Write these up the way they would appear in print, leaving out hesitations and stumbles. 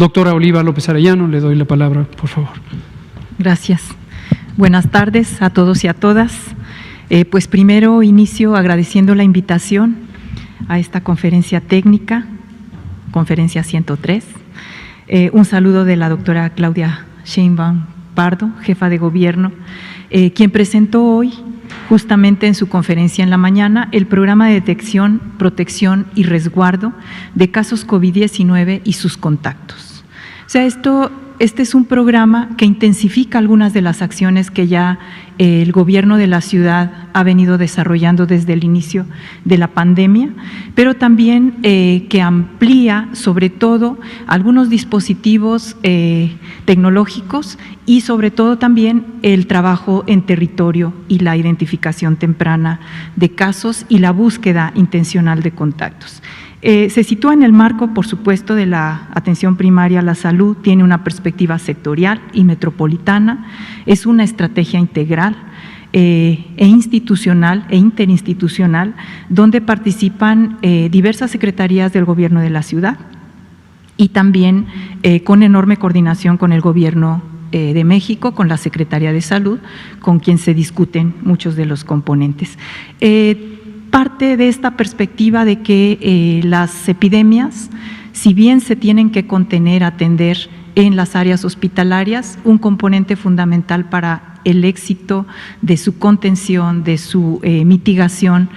Doctora Oliva López Arellano, le doy la palabra, por favor. Gracias. Buenas tardes a todos y a todas. Pues primero inicio agradeciendo la invitación a esta conferencia técnica, conferencia 103. Un saludo de la doctora Claudia Sheinbaum Pardo, jefa de gobierno, quien presentó hoy, justamente en su conferencia en la mañana, el programa de detección, protección y resguardo de casos COVID-19 y sus contactos. O sea, este es un programa que intensifica algunas de las acciones que ya el gobierno de la ciudad ha venido desarrollando desde el inicio de la pandemia, pero también que amplía sobre todo algunos dispositivos tecnológicos y sobre todo también el trabajo en territorio y la identificación temprana de casos y la búsqueda intencional de contactos. Se sitúa en el marco, por supuesto, de la atención primaria a la salud, tiene una perspectiva sectorial y metropolitana, es una estrategia integral institucional e interinstitucional, donde participan diversas secretarías del gobierno de la ciudad y también con enorme coordinación con el gobierno de México, con la Secretaría de Salud, con quien se discuten muchos de los componentes. Parte de esta perspectiva de que las epidemias, si bien se tienen que contener, atender en las áreas hospitalarias, un componente fundamental para el éxito de su contención, de su mitigación,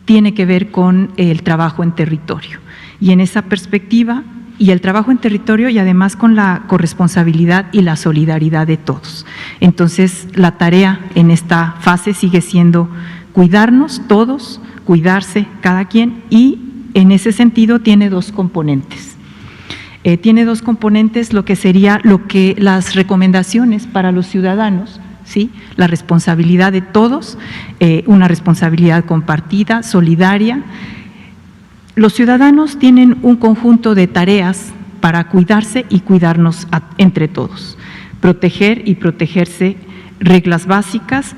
tiene que ver con el trabajo en territorio. Y en esa perspectiva, y el trabajo en territorio y además con la corresponsabilidad y la solidaridad de todos. Entonces, la tarea en esta fase sigue siendo cuidarnos todos, cuidarse cada quien, y en ese sentido tiene dos componentes. Tiene dos componentes, lo que sería las recomendaciones para los ciudadanos, ¿sí? La responsabilidad de todos, una responsabilidad compartida, solidaria. Los ciudadanos tienen un conjunto de tareas para cuidarse y cuidarnos entre todos. Proteger y protegerse, reglas básicas.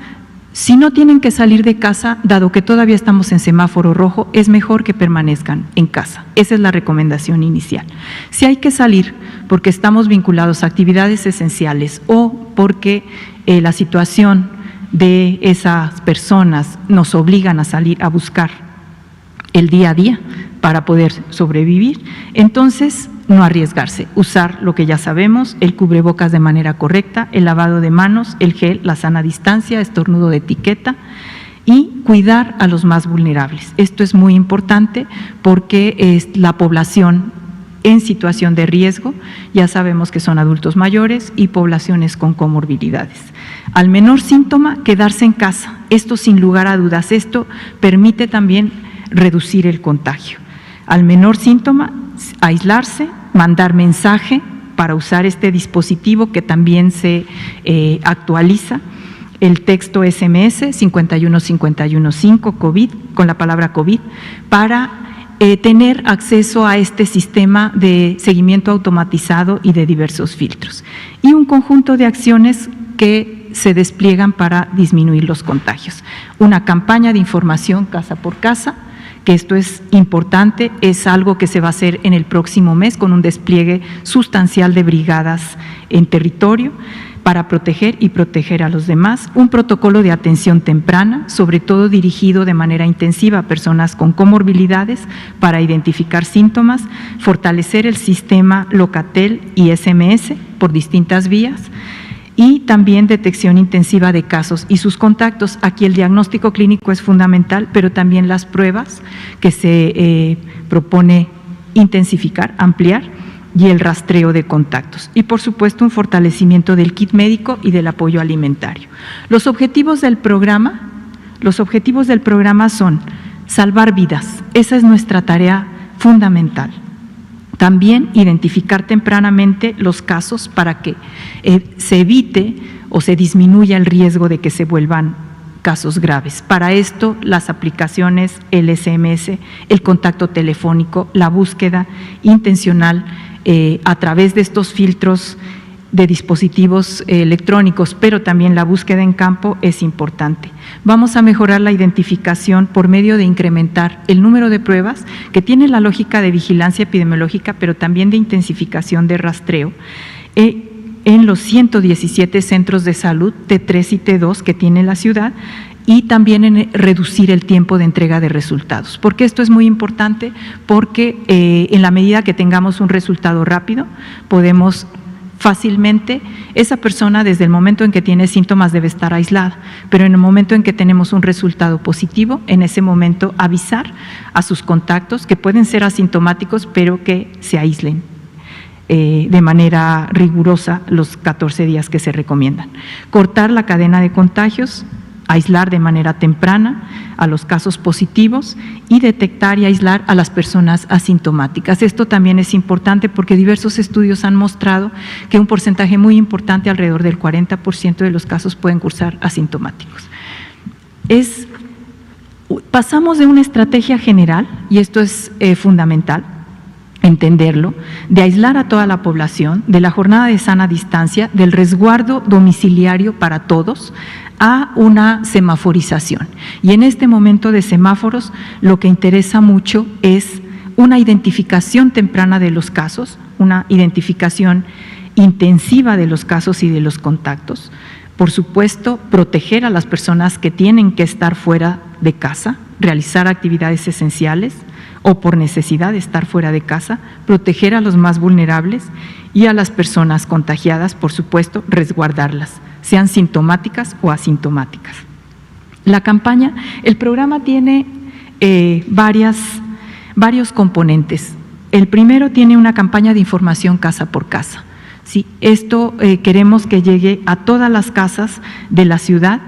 Si no tienen que salir de casa, dado que todavía estamos en semáforo rojo, es mejor que permanezcan en casa. Esa es la recomendación inicial. Si hay que salir porque estamos vinculados a actividades esenciales o porque la situación de esas personas nos obligan a salir a buscar el día a día para poder sobrevivir, entonces no arriesgarse, usar lo que ya sabemos, el cubrebocas de manera correcta, el lavado de manos, el gel, la sana distancia, estornudo de etiqueta y cuidar a los más vulnerables. Esto es muy importante porque es la población en situación de riesgo, ya sabemos que son adultos mayores y poblaciones con comorbilidades. Al menor síntoma, quedarse en casa, esto sin lugar a dudas, esto permite también reducir el contagio. Al menor síntoma, aislarse, mandar mensaje para usar este dispositivo que también se actualiza, el texto SMS 51515 COVID, con la palabra COVID, para tener acceso a este sistema de seguimiento automatizado y de diversos filtros. Y un conjunto de acciones que se despliegan para disminuir los contagios. Una campaña de información casa por casa, que esto es importante, es algo que se va a hacer en el próximo mes con un despliegue sustancial de brigadas en territorio para proteger y proteger a los demás, un protocolo de atención temprana, sobre todo dirigido de manera intensiva a personas con comorbilidades para identificar síntomas, fortalecer el sistema Locatel y SMS por distintas vías, y también detección intensiva de casos y sus contactos. Aquí el diagnóstico clínico es fundamental, pero también las pruebas que se propone intensificar, ampliar, y el rastreo de contactos. Y por supuesto un fortalecimiento del kit médico y del apoyo alimentario. Los objetivos del programa son salvar vidas, esa es nuestra tarea fundamental. También identificar tempranamente los casos para que se evite o se disminuya el riesgo de que se vuelvan casos graves. Para esto, las aplicaciones, el SMS, el contacto telefónico, la búsqueda intencional a través de estos filtros de dispositivos electrónicos, pero también la búsqueda en campo es importante. Vamos a mejorar la identificación por medio de incrementar el número de pruebas que tiene la lógica de vigilancia epidemiológica, pero también de intensificación de rastreo en los 117 centros de salud T3 y T2 que tiene la ciudad, y también en reducir el tiempo de entrega de resultados. ¿Por qué esto es muy importante? Porque en la medida que tengamos un resultado rápido, podemos fácilmente, esa persona desde el momento en que tiene síntomas debe estar aislada, pero en el momento en que tenemos un resultado positivo, en ese momento avisar a sus contactos, que pueden ser asintomáticos, pero que se aíslen de manera rigurosa los 14 días que se recomiendan. Cortar la cadena de contagios, aislar de manera temprana a los casos positivos y detectar y aislar a las personas asintomáticas. Esto también es importante porque diversos estudios han mostrado que un porcentaje muy importante, alrededor del 40% de los casos, pueden cursar asintomáticos. Pasamos de una estrategia general, y esto es fundamental, entenderlo, de aislar a toda la población, de la jornada de sana distancia, del resguardo domiciliario para todos, a una semaforización. Y en este momento de semáforos, lo que interesa mucho es una identificación temprana de los casos, una identificación intensiva de los casos y de los contactos. Por supuesto, proteger a las personas que tienen que estar fuera de casa, realizar actividades esenciales o por necesidad de estar fuera de casa, proteger a los más vulnerables y a las personas contagiadas, por supuesto, resguardarlas, sean sintomáticas o asintomáticas. La campaña, el programa tiene varios componentes. El primero tiene una campaña de información casa por casa. Sí, esto queremos que llegue a todas las casas de la ciudad,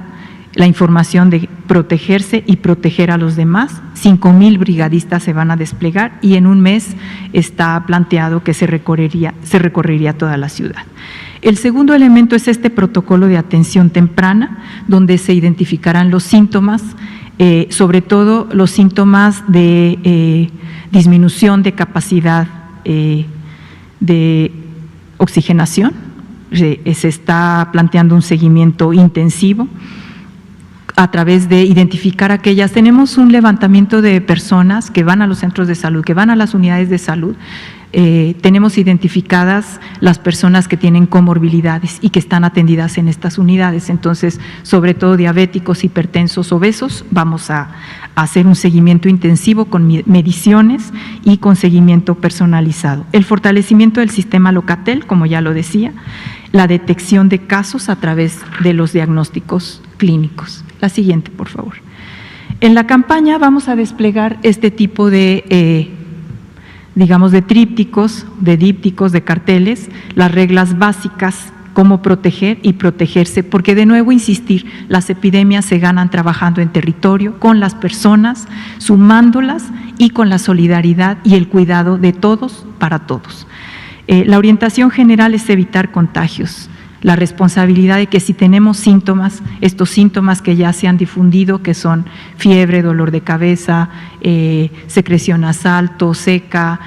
la información de protegerse y proteger a los demás. 5,000 brigadistas se van a desplegar y en un mes está planteado que se recorrería toda la ciudad. El segundo elemento es este protocolo de atención temprana, donde se identificarán los síntomas, sobre todo los síntomas de disminución de capacidad de oxigenación. Se está planteando un seguimiento intensivo a través de identificar aquellas. Tenemos un levantamiento de personas que van a los centros de salud, que van a las unidades de salud. Tenemos identificadas las personas que tienen comorbilidades y que están atendidas en estas unidades. Entonces, sobre todo diabéticos, hipertensos, obesos, vamos a hacer un seguimiento intensivo con mediciones y con seguimiento personalizado. El fortalecimiento del sistema Locatel, como ya lo decía, la detección de casos a través de los diagnósticos clínicos. La siguiente, por favor. En la campaña vamos a desplegar este tipo de de trípticos, de dípticos, de carteles, las reglas básicas, cómo proteger y protegerse, porque de nuevo insistir, las epidemias se ganan trabajando en territorio, con las personas, sumándolas y con la solidaridad y el cuidado de todos para todos. La orientación general es evitar contagios. La responsabilidad de que si tenemos síntomas, estos síntomas que ya se han difundido, que son fiebre, dolor de cabeza, secreción nasal, tos seca,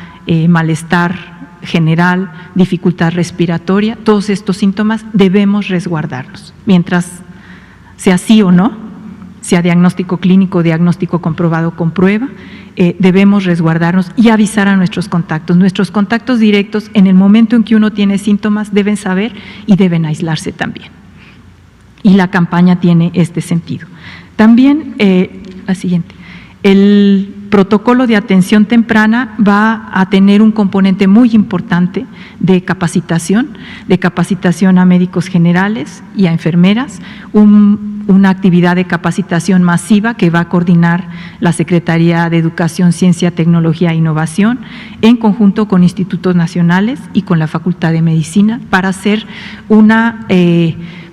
malestar general, dificultad respiratoria, todos estos síntomas debemos resguardarlos. Mientras sea sí o no, sea diagnóstico clínico, diagnóstico comprobado con prueba, debemos resguardarnos y avisar a nuestros contactos. Nuestros contactos directos, en el momento en que uno tiene síntomas, deben saber y deben aislarse también. Y la campaña tiene este sentido. También, la siguiente, el protocolo de atención temprana va a tener un componente muy importante de capacitación a médicos generales y a enfermeras, una actividad de capacitación masiva que va a coordinar la Secretaría de Educación, Ciencia, Tecnología e Innovación en conjunto con institutos nacionales y con la Facultad de Medicina para hacer una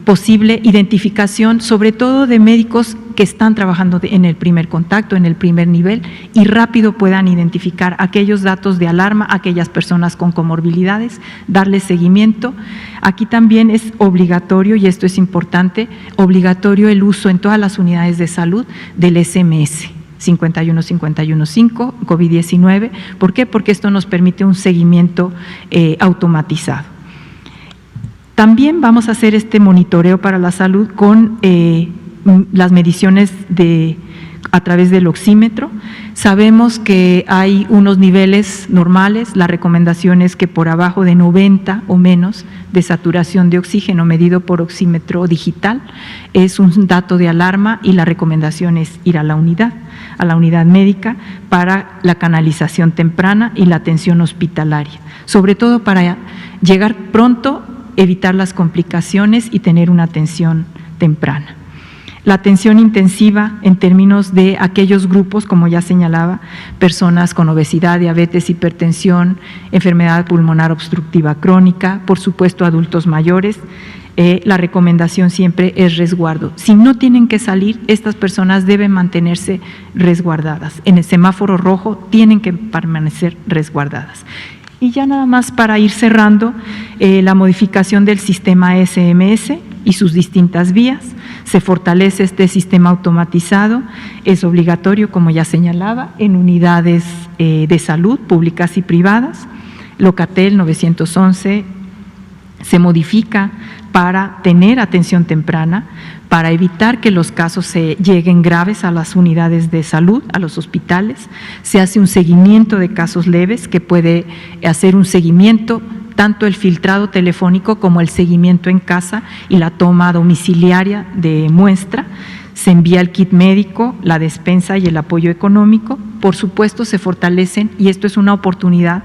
posible identificación, sobre todo de médicos que están trabajando en el primer contacto, en el primer nivel, y rápido puedan identificar aquellos datos de alarma, aquellas personas con comorbilidades, darles seguimiento. Aquí también es obligatorio, y esto es importante, obligatorio el uso en todas las unidades de salud del SMS 51515 COVID-19. ¿Por qué? Porque esto nos permite un seguimiento automatizado. También vamos a hacer este monitoreo para la salud con las mediciones a través del oxímetro. Sabemos que hay unos niveles normales, la recomendación es que por abajo de 90 o menos de saturación de oxígeno medido por oxímetro digital es un dato de alarma y la recomendación es ir a la unidad médica para la canalización temprana y la atención hospitalaria, sobre todo para llegar pronto, evitar las complicaciones y tener una atención temprana. La atención intensiva en términos de aquellos grupos, como ya señalaba, personas con obesidad, diabetes, hipertensión, enfermedad pulmonar obstructiva crónica, por supuesto adultos mayores, la recomendación siempre es resguardo. Si no tienen que salir, estas personas deben mantenerse resguardadas. En el semáforo rojo tienen que permanecer resguardadas. Y ya nada más para ir cerrando, la modificación del sistema SMS y sus distintas vías. Se fortalece este sistema automatizado, es obligatorio, como ya señalaba, en unidades de salud públicas y privadas. Locatel 911 se modifica para tener atención temprana, para evitar que los casos se lleguen graves a las unidades de salud, a los hospitales. Se hace un seguimiento de casos leves que puede hacer un seguimiento, tanto el filtrado telefónico como el seguimiento en casa y la toma domiciliaria de muestra. Se envía el kit médico, la despensa y el apoyo económico. Por supuesto, se fortalecen, y esto es una oportunidad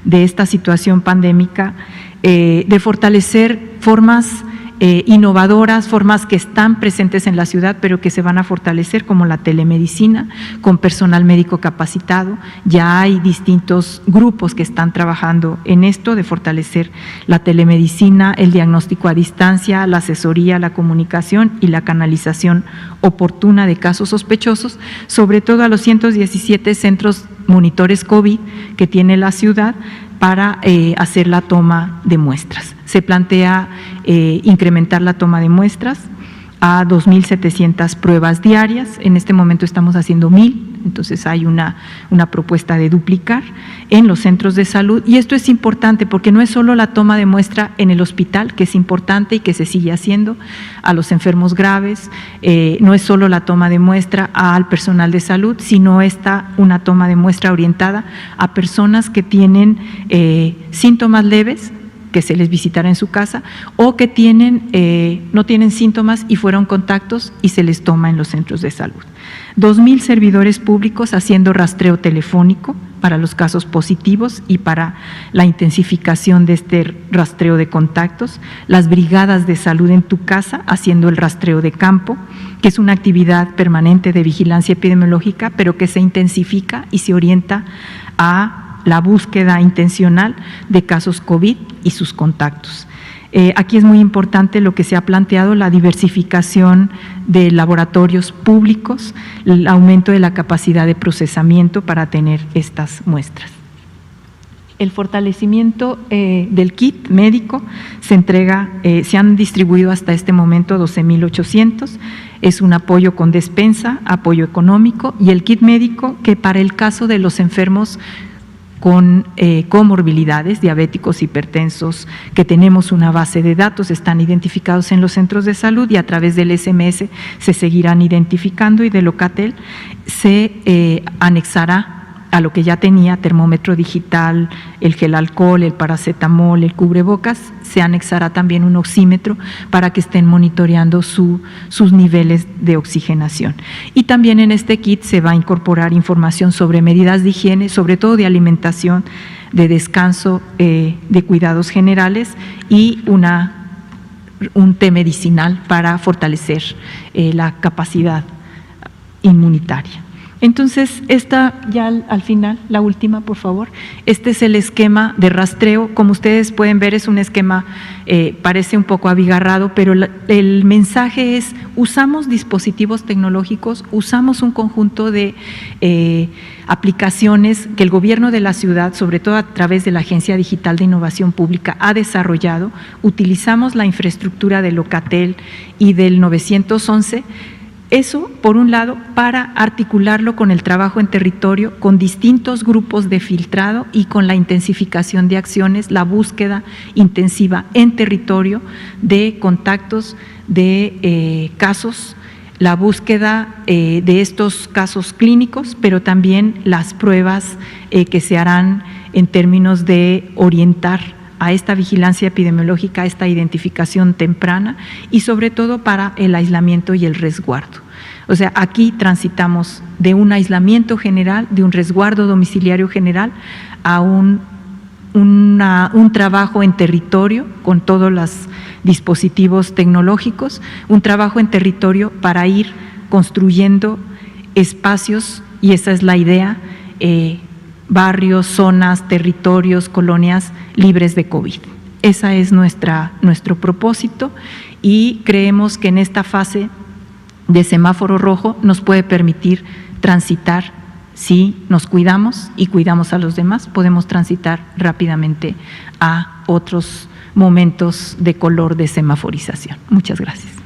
de esta situación pandémica, de fortalecer formas innovadoras, formas que están presentes en la ciudad, pero que se van a fortalecer, como la telemedicina, con personal médico capacitado. Ya hay distintos grupos que están trabajando en esto, de fortalecer la telemedicina, el diagnóstico a distancia, la asesoría, la comunicación y la canalización oportuna de casos sospechosos, sobre todo a los 117 centros monitores COVID que tiene la ciudad, para hacer la toma de muestras. Se plantea incrementar la toma de muestras a 2.700 pruebas diarias. En este momento estamos haciendo 1.000, entonces hay una propuesta de duplicar en los centros de salud. Y esto es importante porque no es solo la toma de muestra en el hospital, que es importante y que se sigue haciendo a los enfermos graves, no es solo la toma de muestra al personal de salud, sino una toma de muestra orientada a personas que tienen síntomas leves, que se les visitará en su casa, o que no tienen síntomas y fueron contactos y se les toma en los centros de salud. 2.000 servidores públicos haciendo rastreo telefónico para los casos positivos y para la intensificación de este rastreo de contactos. Las brigadas de salud en tu casa haciendo el rastreo de campo, que es una actividad permanente de vigilancia epidemiológica, pero que se intensifica y se orienta a la búsqueda intencional de casos COVID y sus contactos. Aquí es muy importante lo que se ha planteado, la diversificación de laboratorios públicos, el aumento de la capacidad de procesamiento para tener estas muestras. El fortalecimiento del kit médico se entrega, se han distribuido hasta este momento 12.800, es un apoyo con despensa, apoyo económico, y el kit médico que para el caso de los enfermos con comorbilidades, diabéticos, hipertensos, que tenemos una base de datos, están identificados en los centros de salud y a través del SMS se seguirán identificando, y de Locatel se anexará a lo que ya tenía, termómetro digital, el gel alcohol, el paracetamol, el cubrebocas, se anexará también un oxímetro para que estén monitoreando sus niveles de oxigenación. Y también en este kit se va a incorporar información sobre medidas de higiene, sobre todo de alimentación, de descanso, de cuidados generales y un té medicinal para fortalecer la capacidad inmunitaria. Entonces, esta ya al final, la última, por favor. Este es el esquema de rastreo. Como ustedes pueden ver, es un esquema, parece un poco abigarrado, pero el mensaje es: usamos dispositivos tecnológicos, usamos un conjunto de aplicaciones que el gobierno de la ciudad, sobre todo a través de la Agencia Digital de Innovación Pública, ha desarrollado. Utilizamos la infraestructura de Locatel y del 911, Eso, por un lado, para articularlo con el trabajo en territorio, con distintos grupos de filtrado y con la intensificación de acciones, la búsqueda intensiva en territorio de contactos, de casos, la búsqueda de estos casos clínicos, pero también las pruebas que se harán en términos de orientar a esta vigilancia epidemiológica, a esta identificación temprana y sobre todo para el aislamiento y el resguardo. O sea, aquí transitamos de un aislamiento general, de un resguardo domiciliario general a un trabajo en territorio con todos los dispositivos tecnológicos, un trabajo en territorio para ir construyendo espacios, y esa es la idea, barrios, zonas, territorios, colonias libres de COVID. Ese es nuestro propósito y creemos que en esta fase de semáforo rojo nos puede permitir transitar, si nos cuidamos y cuidamos a los demás, podemos transitar rápidamente a otros momentos de color de semaforización. Muchas gracias.